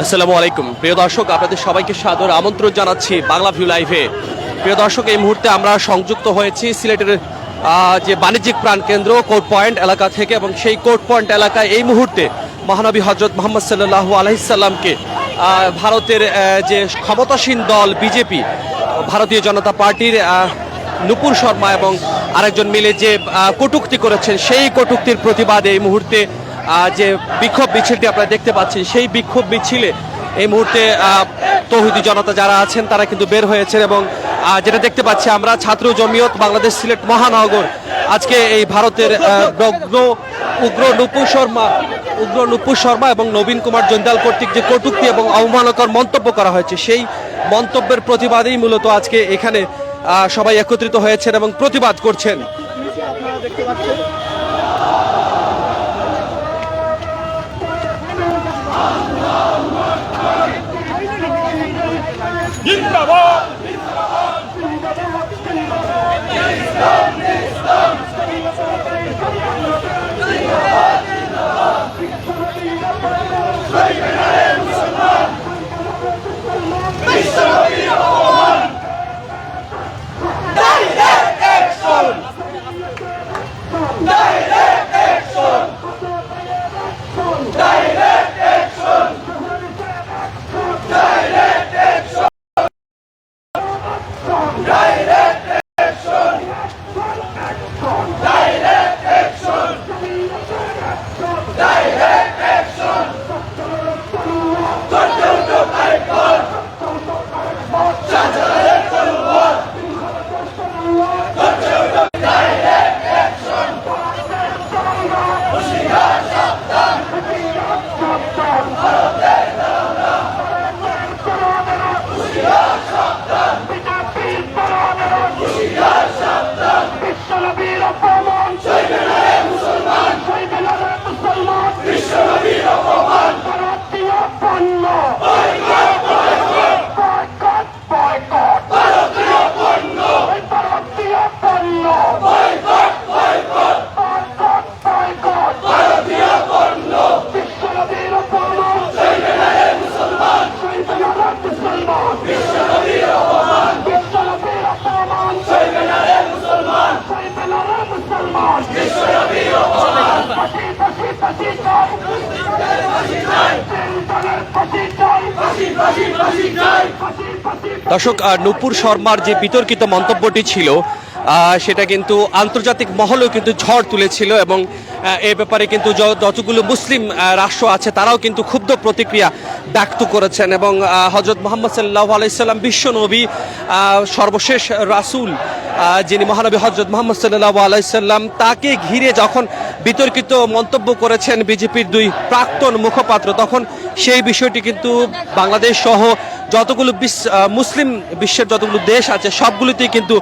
আসসালামু আলাইকুম প্রিয় দর্শক, আপনাদের সবাইকে সাদর আমন্ত্রণ জানাচ্ছি বাংলা ভিউ লাইভে। প্রিয় দর্শক, এই মুহূর্তে আমরা সংযুক্ত হয়েছি সিলেটের যে বাণিজ্যিক প্রাণকেন্দ্র কোর্ট পয়েন্ট এলাকা থেকে, এবং সেই কোর্ট পয়েন্ট এলাকায় এই মুহূর্তে মহানবী হজরত মোহাম্মদ সাল্লাল্লাহু আলাইহি সাল্লামকে ভারতের যে ক্ষমতাসীন দল বিজেপি, ভারতীয় জনতা পার্টির নুপুর শর্মা এবং আরেকজন মিলে যে কটূক্তি করেছেন, সেই কটূক্তির প্রতিবাদে এই মুহূর্তে যে বিক্ষোভ মিছিলটি আপনারা দেখতে পাচ্ছেন, সেই বিক্ষোভ মিছিলে এই মুহূর্তে তৌহিদি জনতা যারা আছেন তারা কিন্তু বের হয়েছেন। এবং যেটা দেখতে পাচ্ছি আমরা, ছাত্র জমিয়ত বাংলাদেশ সিলেট মহানগর আজকে এই ভারতের উগ্র নুপুর শর্মা এবং নবীন কুমার জঞ্জাল কর্তৃক যে কটূক্তি এবং অবমাননাকর মন্তব্য করা হয়েছে, সেই মন্তব্যের প্রতিবাদেই মূলত আজকে এখানে সবাই একত্রিত হয়েছেন এবং প্রতিবাদ করছেন। দর্শক, নুপুর শর্মার যে বিতর্কিত মন্তব্যটি ছিল সেটা কিন্তু আন্তর্জাতিক মহলেও কিন্তু ঝড় তুলেছিল, এবং এ ব্যাপারে কিন্তু যতগুলো মুসলিম রাষ্ট্র আছে তারাও কিন্তু ক্ষুব্ধ প্রতিক্রিয়া ব্যক্ত করেছেন। এবং হজরত মুহাম্মদ সাল্লাল্লাহু আলাইহি সাল্লাম বিশ্ব নবী, সর্বশেষ রাসূল যিনি মহানবী হজরত মুহাম্মদ সাল্লাল্লাহু আলাইহি সাল্লাম, তাকে ঘিরে যখন বিতর্কিত মন্তব্য করেছেন বিজেপির দুই প্রাক্তন মুখপাত্র, তখন সেই বিষয়টি কিন্তু বাংলাদেশ সহ যতগুলো মুসলিম বিশ্বের যতগুলো দেশ আছে সবগুলিতেই কিন্তু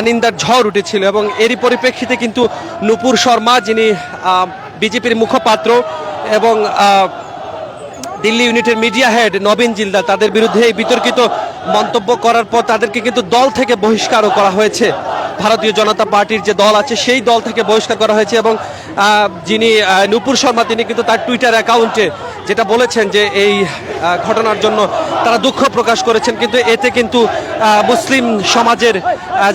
নিন্দার ঝড় উঠেছিল। এবং এরই পরিপ্রেক্ষিতে কিন্তু নুপুর শর্মা, যিনি বিজেপির মুখপাত্র, এবং দিল্লি ইউনিটের মিডিয়া হেড নবীন জিলদার, তাদের বিরুদ্ধে এই বিতর্কিত মন্তব্য করার পর তাদেরকে কিন্তু দল থেকে বহিষ্কারও করা হয়েছে। ভারতীয় জনতা পার্টির যে দল আছে সেই দল থেকে বহিষ্কার করা হয়েছে। এবং যিনি নুপুর শর্মা, তিনি কিন্তু তার টুইটার অ্যাকাউন্টে যেটা বলেছেন যে এই ঘটনার জন্য তারা দুঃখ প্রকাশ করেছেন, কিন্তু এতে কিন্তু মুসলিম সমাজের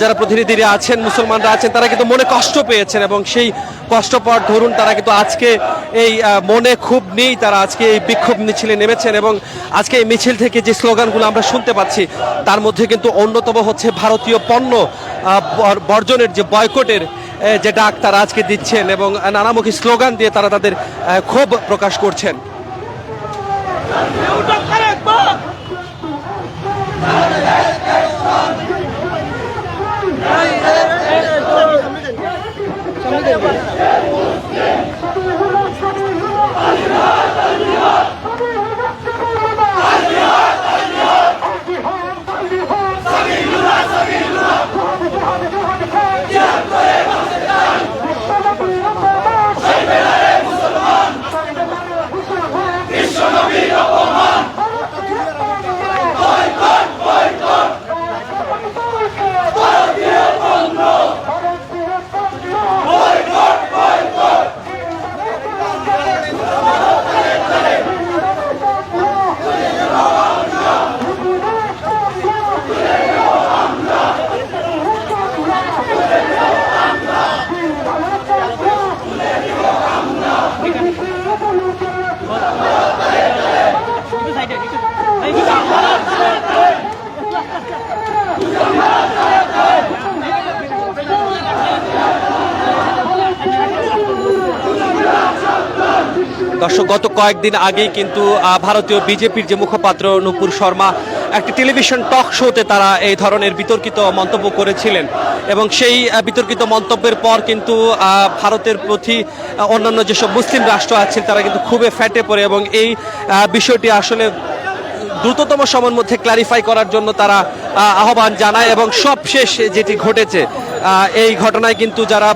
যারা প্রতিনিধিরা আছেন, মুসলমানরা আছেন, তারা কিন্তু মনে কষ্ট পেয়েছেন, এবং সেই কষ্ট পাওয়ার ধরুন তারা কিন্তু আজকে এই মনে ক্ষোভ নেই, তারা আজকে এই বিক্ষোভ মিছিলে নেমেছেন। এবং আজকে এই মিছিল থেকে যে স্লোগানগুলো আমরা শুনতে পাচ্ছি তার মধ্যে কিন্তু অন্যতম হচ্ছে ভারতীয় পণ্য বর্জনের যে বয়কটের যে ডাক তারা আজকে দিচ্ছেন, এবং নানামুখী স্লোগান দিয়ে তারা তাদের ক্ষোভ প্রকাশ করছেন। দর্শক, গত কয়েকদিন আগেই কিন্তু ভারতীয় বিজেপির যে মুখপাত্র নূপুর শর্মা একটি টেলিভিশন টক শোতে তারা এই ধরনের বিতর্কিত মন্তব্য করেছিলেন এবং সেই বিতর্কিত মন্তব্যের পর কিন্তু ভারতের প্রতি অন্যান্য যেসব মুসলিম রাষ্ট্র আছেন তারা কিন্তু খুবই ফ্যাটে পড়ে এবং এই বিষয়টি আসলে দ্রুততম সময়ের মধ্যে ক্লারিফাই করার জন্য তারা আহ্বান জানায় এবং সবশেষ যেটি ঘটেছে এই ঘটনায় কিন্তু যারা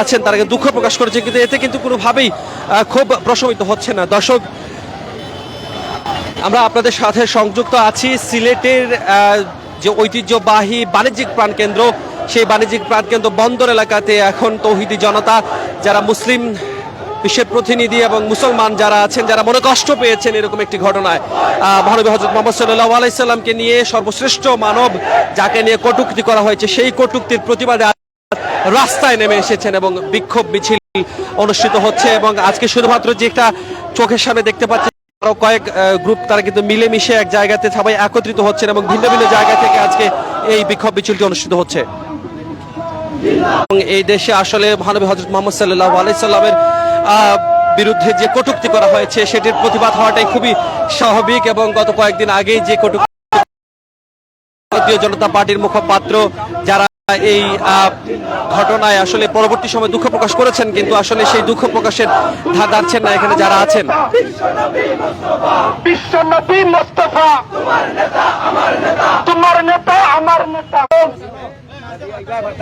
আছেন তারা দুঃখ প্রকাশ করেছে, কিন্তু এতে কিন্তু কোনোভাবেই খুব প্রশমিত হচ্ছে না। দর্শক, আমরা আপনাদের সাথে সংযুক্ত আছি সিলেটের যে ঐতিহ্যবাহী বাণিজ্যিক প্রাণকেন্দ্র, সেই বাণিজ্যিক প্রাণকেন্দ্র বন্দর এলাকাতে এখন তৌহিদি জনতা যারা মুসলিম বিশ্বের প্রতিনিধি এবং মুসলমান যারা আছেন যারা মনে কষ্ট পেয়েছেন এরকম একটি ঘটনায় মহানবী হযরত মুহাম্মদ সাল্লাল্লাহু আলাইহি সাল্লামকে নিয়ে সর্বশ্রেষ্ঠ মানব যাকে নিয়ে কটূক্তি করা হয়েছে সেই কটূক্তির প্রতিবাদে রাস্তায় নেমে এসেছেন এবং বিক্ষোভ মিছিল অনুষ্ঠিত হচ্ছে এবং আজকে শুধুমাত্র যে একটা চোখের সামনে দেখতে পাচ্ছি আরো কয়েক গ্রুপ তারা কিন্তু মিলেমিশে এক জায়গাতে সবাই একত্রিত হচ্ছেন এবং ভিন্ন ভিন্ন জায়গা থেকে আজকে এই বিক্ষোভ মিছিলটি অনুষ্ঠিত হচ্ছে। এবং এই দেশে আসলে মহানবী হযরত মুহাম্মদ সাল্লাল্লাহু আলাইহি সাল্লামের বিরুদ্ধে যে কটূক্তি করা হয়েছে সেটির প্রতিবাদ হওয়াটাই খুবই স্বাভাবিক এবং গত কয়েকদিন আগেই যে কটূক্তি ভারতীয় জনতা পার্টির মুখপাত্র যারা এই ঘটনায় আসলে পরবর্তী সময় দুঃখ প্রকাশ করেছেন, কিন্তু আসলে সেই দুঃখ প্রকাশের ধার ধারছেন না এখানে যারা আছেন। বিশ্বনবী মুস্তাফা তোমার নেতা আমার নেতা,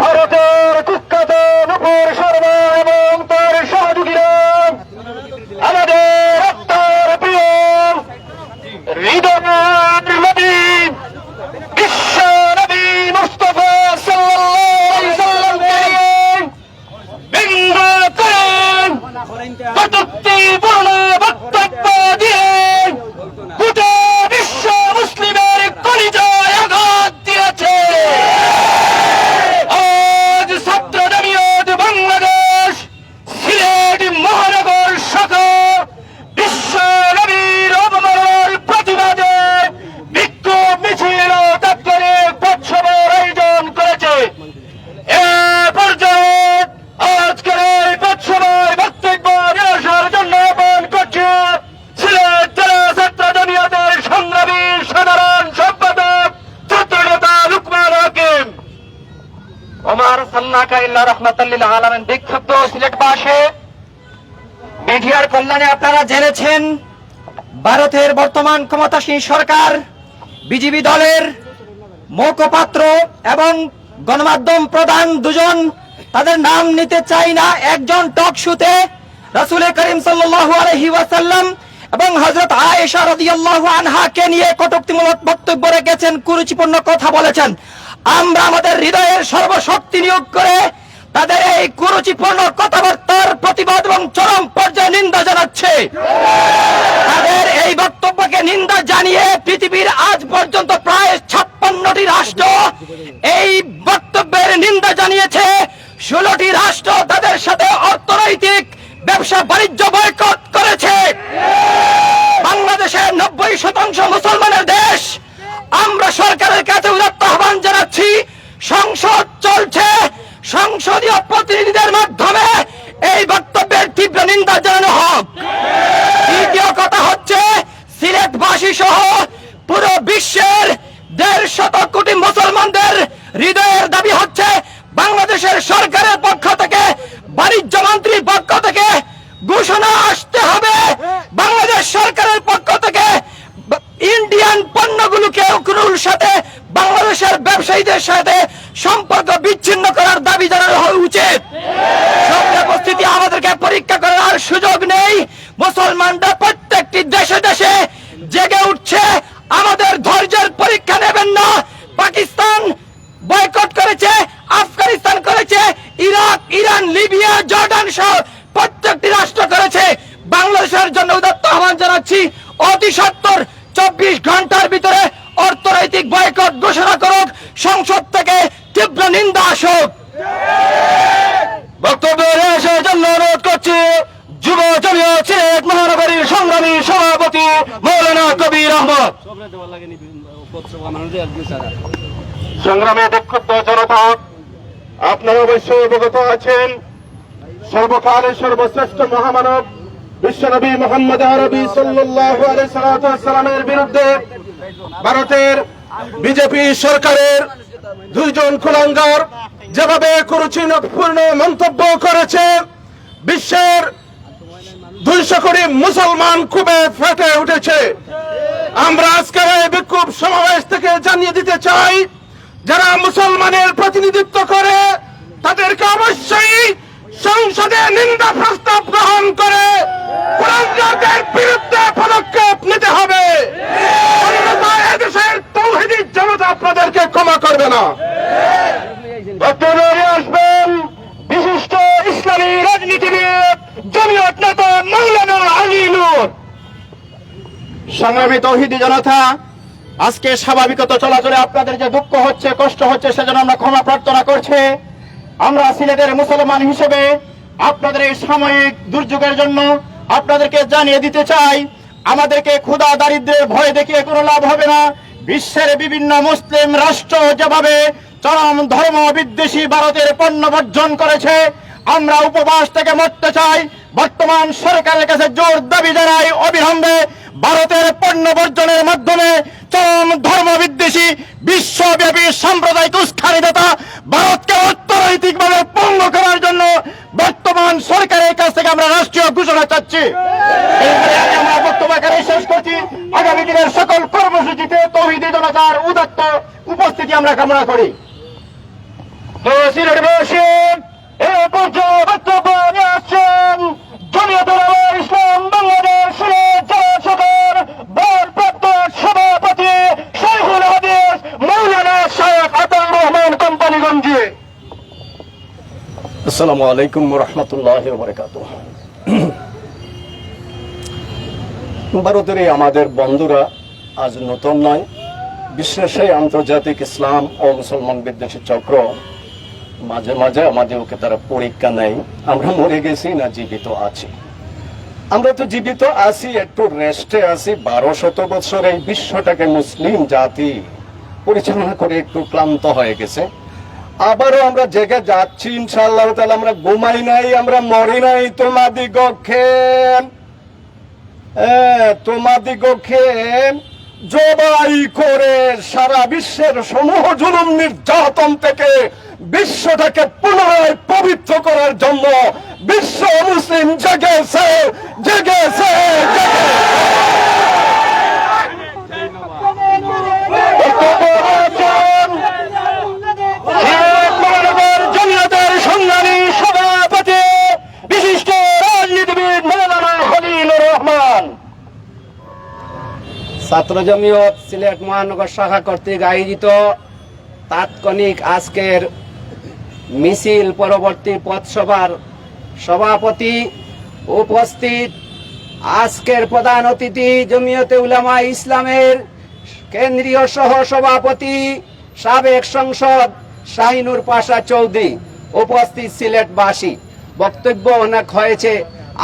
ভারতের কুখ্যাত নূপুর শর্মা এবং তার সহযোগীরা আমাদের রক্তের প্রিয় হৃদয়ের নবী বিশ্ব নবী মুস্তাফা সাল্লাল্লাহু আলাইহি সাল্লামকে ব্যঙ্গ করেন, কটূক্তিপূর্ণ বক্তব্য দিয়ে গোটা বিশ্ব মুসলিমের কলিজায় আঘাত দিয়েছে। আজ ছাত্র জমিয়ত বাংলাদেশ সিলেট মহানগর শাখা বিশ্ব নবীর অবমাননার প্রতিবাদে বিক্ষোভ মিছিল ও তাৎক্ষণিক পথসভার আয়োজন করেছে। এ পর্যায়ে আজকের এই পথসভায় বক্তব্য নিয়ে আসার জন্য আহ্বান করছে সিলেট জেলা ছাত্র জমিয়তের সংগ্রামী সাধারণ সম্পাদক ছাত্রনেতা লুকমান হাকিম। ওমর সাল্লাকা ইল্লা রাহমাতাল লিল আলামিন। বিক্ষুব্ধ সিলেটবাসী, মিডিয়ার কল্যাণে আপনারা জেনেছেন ভারতের বর্তমান ক্ষমতাসীন সরকার বিজেপি দলের মুখপাত্র এবং গণমাধ্যম প্রধান দুজন, তাদের নাম নিতে চাই না, একজন টক শোতে রাসূল করিম সাল্লাল্লাহু আলাইহি ওয়াসাল্লাম এবং হযরত আয়েশা রাদিয়াল্লাহু আনহাকে নিয়ে কটূক্তিমূলক বক্তব্য রেখেছেন, কুরুচিপূর্ণ কথা বলেছেন। আমরা আমাদের হৃদয়ের সর্বশক্তি নিয়োগ করে তাদের এই কুরুচিপূর্ণ কথাবার্তার প্রতিবাদ এবং চরম পর্যায়ে নিন্দা জানাচ্ছে। তাদের এই বক্তব্যকে নিন্দা জানিয়ে পৃথিবীর আজ পর্যন্ত প্রায় 56টি রাষ্ট্র এই বক্তব্যের নিন্দা জানিয়েছে। 16টি রাষ্ট্র তাদের সাথে অর্থনৈতিক ব্যবসা বাণিজ্য বয়কট করেছে। বাংলাদেশের 90% মুসলমানের দেশ। আমরা সরকারের কাছে উদাত্ত আহ্বান জানাচ্ছি, সংসদ চলছে, সংসদীয় প্রতিনিধিদের মাধ্যমে এই বক্তব্যের তীব্র নিন্দা জানানো হোক। দ্বিতীয় কথা হচ্ছে, সিলেটবাসী সহ পুরো বিশ্বের 150 কোটি মুসলমানদের হৃদয়ের দাবি হচ্ছে বাংলাদেশের সরকারের পক্ষ থেকে, বাণিজ্য মন্ত্রীর পক্ষ থেকে ঘোষণা আসতে হবে, বাংলাদেশ সরকারের পক্ষ থেকে ইন্ডিয়ান পণ্যগুলোকে উকরুর সাথে বাংলাদেশের ব্যবসায়ীদের সাথে সম্পর্ক বিচ্ছিন্ন করার দাবি জানানো উচিত। সব উপস্থিতি আমাদেরকে পরীক্ষা করার সুযোগ নেই। মুসলমানরা প্রত্যেকটি দেশে দেশে জেগে উঠছে, আমাদের ধৈর্যের পরীক্ষা নেবেন না। পাকিস্তান বয়কট করেছে, আফগানিস্তান করেছে, ইরাক, ইরান, লিবিয়া, জর্ডান সহ প্রত্যেকটি রাষ্ট্র করেছে। বাংলাদেশের জন্য উদাত্ত আহ্বান জানাচ্ছি, অতি সত্বর 24 ঘন্টার ভিতরে অর্থনৈতিক বয়কট ঘোষণা করুক, সংসদ থেকে তীব্র নিন্দা আসুক। বক্তব্য আসার জন্য অনুরোধ করছি যুব জমিয়ত সিলেট মহানগরীর সংগ্রামী সভাপতি মৌলানা কবির আহমদ। সংগ্রামী বিক্ষুব্ধ জনতা, আপনারা অবশ্যই অবগত আছেন সর্বকালের সর্বশ্রেষ্ঠ মহামানব বিশ্বনবী মুহাম্মদ আরবি সাল্লাল্লাহু আলাইহি সাল্লামের বিরুদ্ধে ভারতের বিজেপি সরকারের দুইজন কুলাঙ্গার যেভাবে কুরুচিপূর্ণ মন্তব্য করেছে, বিশ্বের 200 কোটি মুসলমান খুবই ফেটে উঠেছে। আমরা আজকের এই বিক্ষোভ সমাবেশ থেকে জানিয়ে দিতে চাই, যারা মুসলমানের প্রতিনিধিত্ব করে তাদেরকে অবশ্যই সংসদে নিন্দা প্রস্তাব গ্রহণ করে কুলাঙ্গারদের বিরুদ্ধে পদক্ষেপ নিতে হবে। অন্যথায় এদেশের তৌহিদি জনতা আপনাদেরকে ক্ষমা করবে না। বক্তব্যে আসবেন বিশিষ্ট ইসলামী রাজনীতিবিদ জমিয়ত নেতা মাওলানা আলী নূর। সংগ্রামী তৌহিদি জনতা, আজকে স্বাভাবিকতা চলাচলে আপনাদের যে দুঃখ হচ্ছে, কষ্ট হচ্ছে, সেজন্য আমরা ক্ষমা প্রার্থনা করছি। আমরা সিলেটের মুসলমান হিসেবে আপনাদের এই সাময়িক দুর্যোগের জন্য আপনাদেরকে জানিয়ে দিতে চাই, আমাদেরকে ক্ষুধা দারিদ্র্যের ভয় দেখিয়ে কোনো লাভ হবে না। বিশ্বের বিভিন্ন মুসলিম রাষ্ট্র যেভাবে চরম ধর্ম বিদ্বেষী ভারতের পণ্য বর্জন করেছে, আমরা উপবাস থেকে মরতে চাই। বর্তমান সরকারের কাছে জোর দাবি জানাই, অবিলম্বে ভারতের পণ্য বর্জনের মাধ্যমে চরম ধর্ম বিদ্বেষী বিশ্বব্যাপী সাম্প্রদায়িক উস্কানিদাতা ভারতকে অর্থনৈতিকভাবে পঙ্গ করার জন্য বর্তমান সরকারের কাছ থেকে আমরা রাষ্ট্রীয় ঘোষণা চাচ্ছি। আমরা বক্তব্য এখানে শেষ করছি। আগামী দিনের সকল কর্মসূচিতে তৌহিদি জনতার উদাত্ত উপস্থিতি আমরা কামনা করি। বক্তব্য নিয়ে আসছেন জমিয়ত উলামায়ে ইসলাম বাংলাদেশ সিলেট জেলা শাখার ভারপ্রাপ্ত সভাপতি শাইখুল হাদিস মাওলানা শেখ আতাউর রহমান কোম্পানিগঞ্জি। আসসালামু আলাইকুম ওয়া রাহমাতুল্লাহি ওয়া বারাকাতুহু। ভারতের এই আমাদের বন্ধুরা আজ নতুন নয়, বিশ্বের সেই আন্তর্জাতিক ইসলাম ও মুসলমান বিদ্বেষী চক্র মাঝে মাঝে আমাদেরকে তারা পরীক্ষা নেয়, আমরা মরে গেছি না জীবিত আছি। আমরা তো জীবিত আছি, একটু রেস্টে আছি। 1200 বছর এই বিশ্বটাকে মুসলিম জাতি পরিচালনা করে একটু ক্লান্ত হয়ে গেছে। আবারও আমরা জেগে যাচ্ছি ইনশাআল্লাহ তাআলা। আমরা ঘুমাই নাই, আমরা মরি নাই। তোমাদিগকে জবাই করে সারা বিশ্বের সমূহ জুলুম নির্যাতন থেকে বিশ্বটাকে পুনরায় পবিত্র করার জন্য বিশ্ব মুসলিম জেগেছে। জমিয়তের সংগ্রামী সভাপতি বিশিষ্ট রাজনীতিবিদ মাওলানা খলিলুর রহমান। ছাত্র জমিয়ত সিলেট মহানগর শাখা কর্তৃক আয়োজিত তাৎক্ষণিক আজকের মিছিল পরবর্তী পথসভার সভাপতি, উপস্থিত আজকের প্রধান অতিথি জমিয়তে উলামা ইসলামের কেন্দ্রীয় সহ সভাপতি সাবেক সংসদ শাহিনুর পাশা চৌধুরী, উপস্থিত সিলেটবাসী। বক্তব্য অনেক হয়েছে।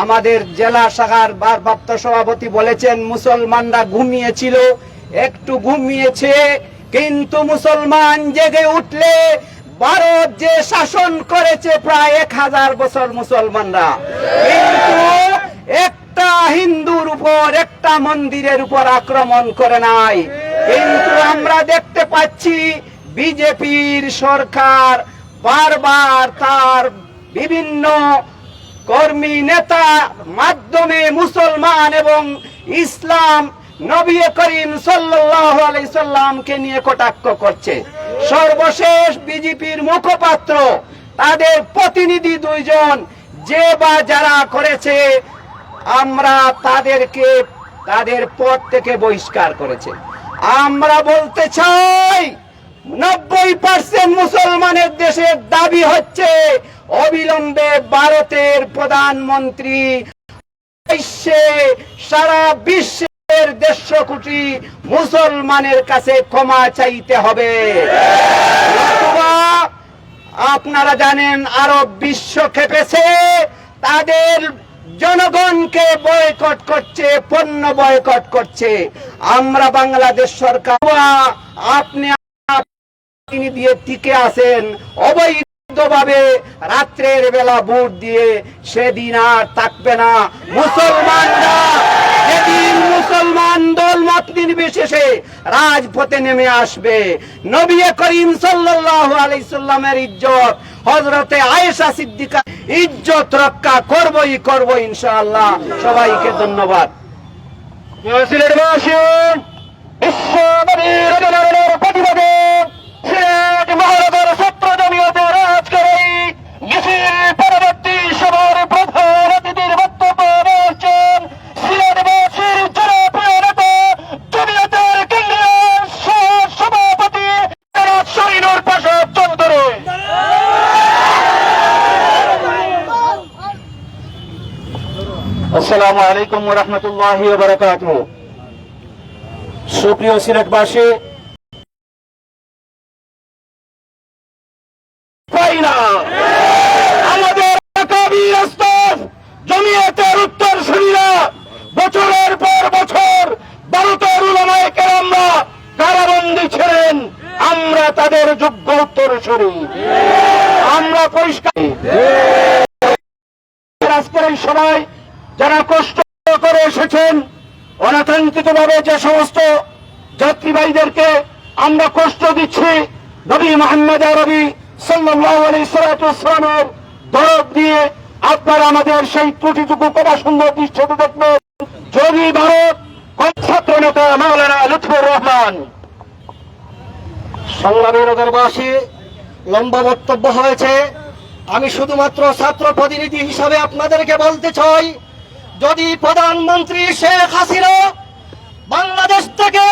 আমাদের জেলা শাখার ভারপ্রাপ্ত সভাপতি বলেছেন মুসলমানরা ঘুমিয়েছিল, একটু ঘুমিয়েছে, কিন্তু মুসলমান জেগে উঠলে ভারত যে শাসন করেছে প্রায় 1000 বছর মুসলমানরা, কিন্তু একটা হিন্দুর উপর, একটা মন্দিরের উপর আক্রমণ করে নাই। কিন্তু আমরা দেখতে পাচ্ছি বিজেপির সরকার বারবার তার বিভিন্ন কর্মী নেতা মাধ্যমে মুসলমান এবং ইসলাম নবী করিম সাল্লাল্লাহু আলাইহি সাল্লামকে নিয়ে কটাক্ষ করছে। সর্বশেষ বিজেপির মুখপাত্র তাদের প্রতিনিধি দুইজন যে বা যারা করেছে, আমরা তাদেরকে তাদের পদ থেকে বহিষ্কার করেছে। আমরা বলতে চাই 90% মুসলমানের দেশের দাবি হচ্ছে অবিলম্বে ভারতের প্রধানমন্ত্রী সারা বিশ্বের 150 কোটি মুসলমানের কাছে ক্ষমা চাইতে হবে। আপনারা জানেন আরব বিশ্ব খেপেছে, তাদের জনগণকে বয়কট করছে, পণ্য বয়কট করছে। আমরা বাংলাদেশ সরকার আপনি দিয়ে টিকে আছেন অবৈধ ভাবে রাত্রের বেলা ভোট দিয়ে সেদিন আর থাকবে না। মুসলমানরা যেদিন মুসলমান দলমত নির্বিশেষে রাজপথে নেমে আসবে, নবী করিম সাল্লাল্লাহু আলাইহি সাল্লামের ইজ্জত, হযরতে আয়েশা সিদ্দিকা ইজ্জত রক্ষা করবই করব ইনশাআল্লাহ। সবাইকে ধন্যবাদ। সিলেটবাসী বিশ্ব নবীর আগমনের প্রতিবাদে সিলেট মহানগর ছাত্র জমিয়তের আজকের এই মিছিল পরবর্তী সভার প্রধান অতিথির বক্তব্য রাখছেন সিলেটবাসীর জনপ্রিয় নেতা জমিয়তের কেন্দ্রীয় সভাপতি জনাব শাহিনুর পাশা চৌধুরী। আসসালামু আলাইকুম ওয়া রাহমাতুল্লাহি ওয়া বারাকাতুহু। সুপ্রিয় সিলেটবাসী, আমাদের আকাবির আস্তাদ জমিয়তের উত্তরসূরিরা বছরের পর বছর ভারতের উলামায়ে কেরামরা কারাবন্দী ছিলেন, আমরা তাদের যোগ্য উত্তরসূরি। আমরা পরিষ্কার আজকের এই সবাই যারা কষ্ট করে এসেছেন, অনাকাঙ্ক্ষিতভাবে যে সমস্ত যাত্রীবাহীদেরকে আমরা কষ্ট দিচ্ছি, নবী মুহাম্মদ আরবি সাল্লাল্লাহু আলাইহি সাল্লামের দরদ দিয়ে আপনারা আমাদের সেই ত্রুটিটুকু কত সুন্দর দৃশ্যতে দেখবেন। যদি ভারত ছাত্র নেতা মাওলানা লুৎফুর রহমান। সংগ্রামী নগরবাসী, লম্বা বক্তব্য হয়েছে। আমি শুধুমাত্র ছাত্র প্রতিনিধি হিসাবে আপনাদেরকে বলতে চাই, যদি প্রধানমন্ত্রী শেখ হাসিনা বাংলাদেশ থেকে